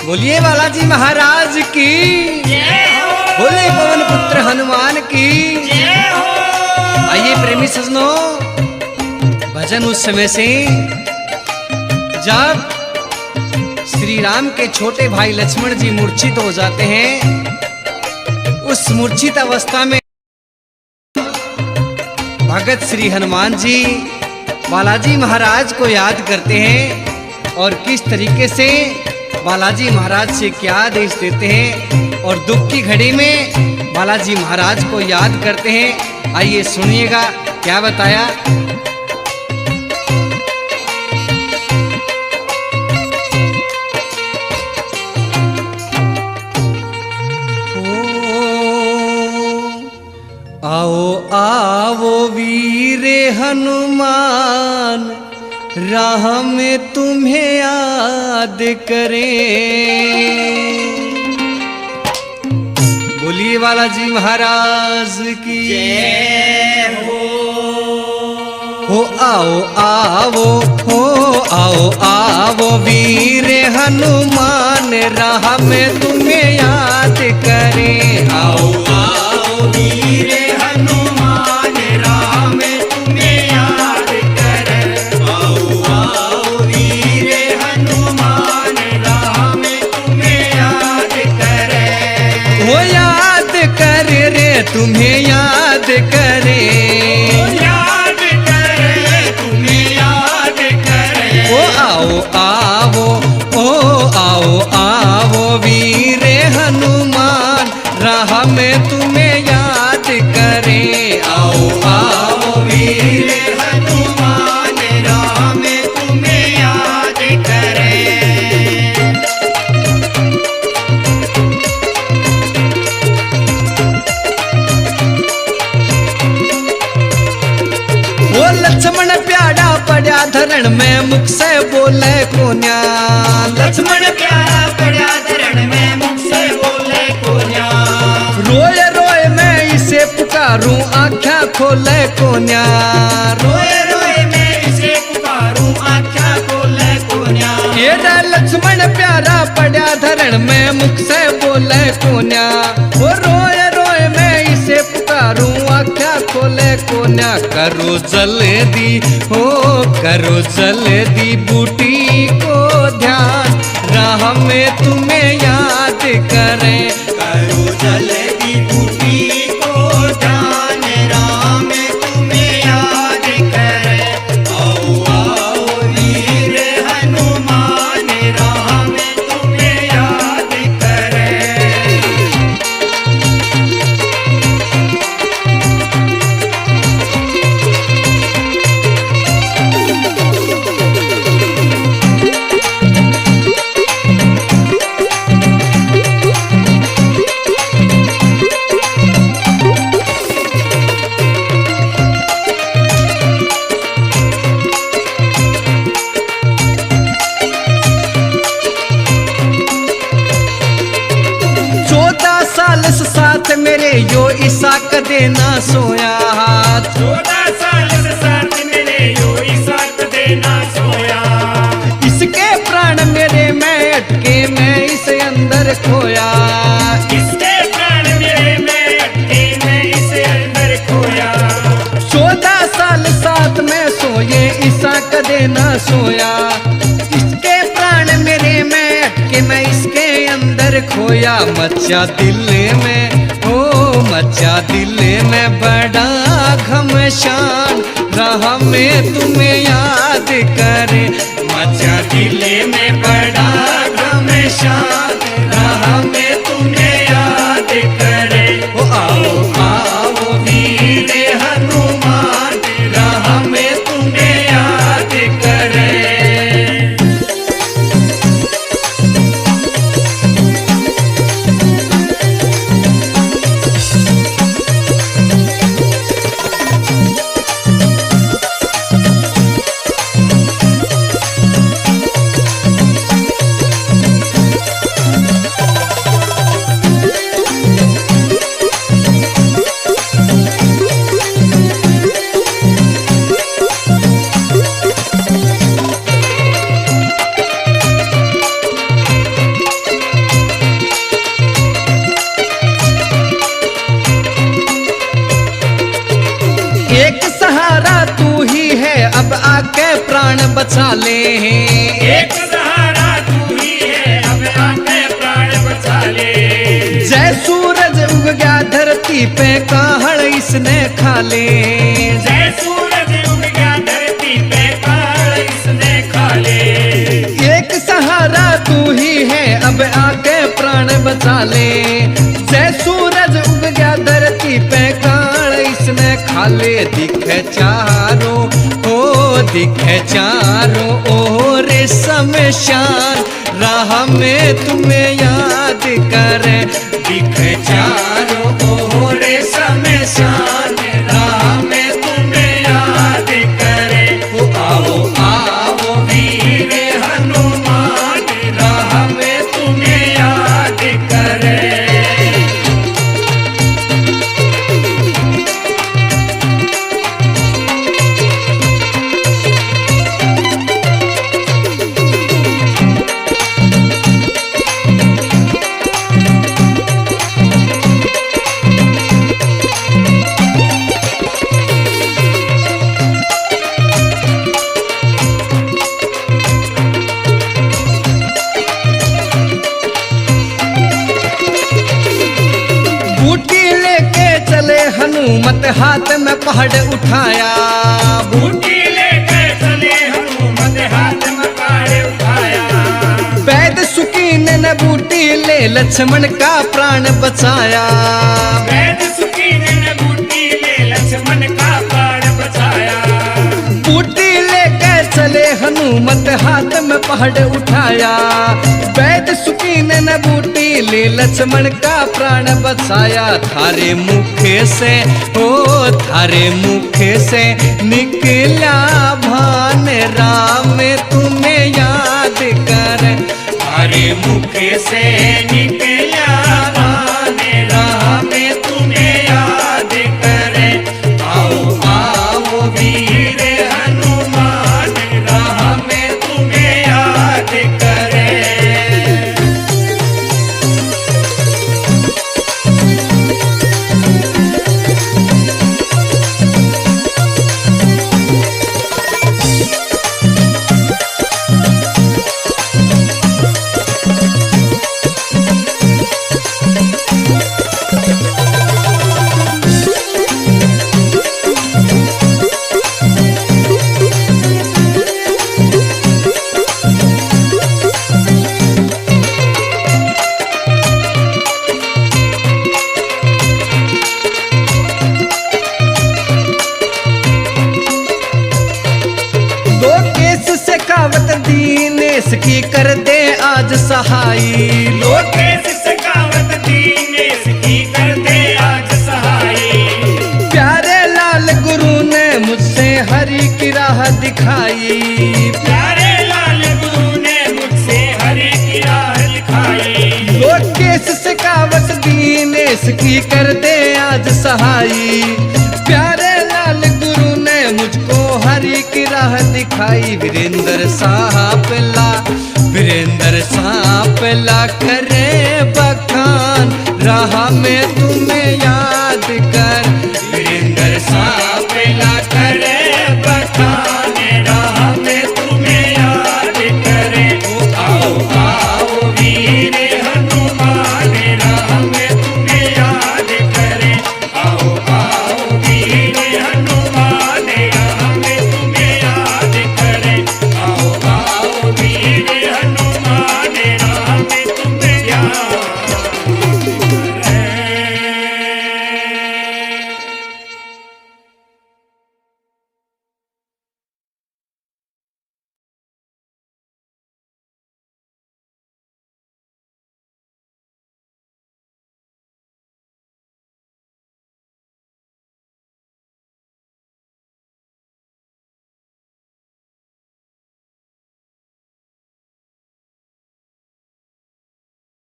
बोलिए बालाजी महाराज की जय हो। बोले पवन पुत्र हनुमान की जय हो। आइए प्रेमी सजनों, भजन उस समय से जब श्री राम के छोटे भाई लक्ष्मण जी मूर्छित हो जाते हैं। उस मूर्छित अवस्था में भगत श्री हनुमान जी बालाजी महाराज को याद करते हैं और किस तरीके से बालाजी महाराज से क्या आदेश देते हैं और दुख की घड़ी में बालाजी महाराज को याद करते हैं। आइए सुनिएगा क्या बताया। आओ आओ वीरे हनुमान, राह में तुम्हें याद करें। बोलिए बालाजी महाराज की जय हो। आओ आओ हो, आओ आओ वीरे हनुमान, राह में तुम्हें याद करें। आओ आओ वीर हनुमान, राह में तुम्हें याद करें। आओ वीर हनुमान, राह में तुम्हें याद करें। वो याद करे रे तुम्हें याद करे। याद करें तुम्हें याद करें। ओ आओ आओ ओ आओ आओ वीरे हनुमान, राह में तुम्हें याद करे। आओ आओ वीर हनुमान, राह में तुम्हें याद करें। वो लक्ष्मण प्यारा पड़ा धरण में, मुख से बोले कोन्या। लक्ष्मण प्यारा पड़ा धरण में, मुख से बोले कोन्या। रोए रोए मैं इसे पुकारूं, आँखें खोले कोन्या। रोए रोए मैं इसे पुकारूं, आँखें खोले कोन्या। ये लक्ष्मण प्यारा पड़ा धरण में, मुख से बोले कोन्या। वो रोए रोए मैं इसे पुकारूं, आँखें खोले कोन्या। करो जल्दी हो, करो जल्दी बूटी को ध्यान, राह में तुम्हें याद करें। करो जल्दी बूटी को ध्यान, राह में तुम्हें याद करें। आओ आओ वीर हनुमान, राह में तुम्हें याद करें। साथ मेरे यो ईसा कदे ना सोया। 14 साल से साथ मेरे यो ईसा कदे ना सोया। इसके प्राण मेरे में अटके, मैं इसे अंदर खोया। इसके प्राण मेरे में अटके, मैं इसे अंदर खोया। 14 साल साथ में सोए, ईसा कदे ना सोया। इसके प्राण मेरे में अटके, मैं इसके अंदर खोया। मचा दिल में ओ मचा दिल में बड़ा घमशान, राह में तुम्हें याद करे। मचा दिल में बड़ा घमशान, राह में तुम्हें याद करे। ओ आओ आओ वीर हनुमान, राह में तुम्हें याद करे। बचा ले। एक सहारा तू ही है, अब आके प्राण बचा ले। जय सूरज उग गया धरती पे काहड़ इसने खा ले। जय सूरज उग गया धरती पे काल इसने खा ले। एक सहारा तू ही है, अब आके प्राण बचा ले। जय सूरज उग गया धरती पे काल इसने खा ले। दिखे चारों ओ दिखे चारों ओर शमशान, राह में तुम्हें याद करे। दिखे चारों ओर शमशान, राह में तुम्हें याद करे। ओ आओ आओ वीर हनुमान, राह में तुम्हें याद करे। बूटी लेके चले हनुमत, हाथ में पहाड़ उठाया। बूटी लेके चले हनुमत, हाथ में पहाड़ उठाया। वैद सुकीन ने बूटी ले लक्ष्मण का प्राण बचाया। वैद सुकीन ने बूटी ले लक्ष्मण का प्राण बचाया। बूटी लेके चले हनुमत, हाथ में पहाड़ उठाया। वैद सुकीन ने बूटी ले लक्ष्मण का प्राण बचाया। थारे मुख से ओ थारे मुख से निकला भान, राम तुम्हें याद कर। थारे मुख से निकला भान, राम तुम्हें याद करे। आओ आओ वीर हनुमान, राह में तुम्हें याद करे। दीनेश की कर दे आज सहाई। लोकेश सखावत दीनेश की कर दे आज सहाई। प्यारे लाल गुरु ने मुझसे हरि की राह दिखाई। प्यारे लाल गुरु ने मुझसे हरि की राह दिखाई। लोकेश सखावत दीनेश की कर दे आज सहाई। प्यारे लाल गुरु ने मुझको हरि की राह दिखाई। वीरेंद्र साहब ला करे बखा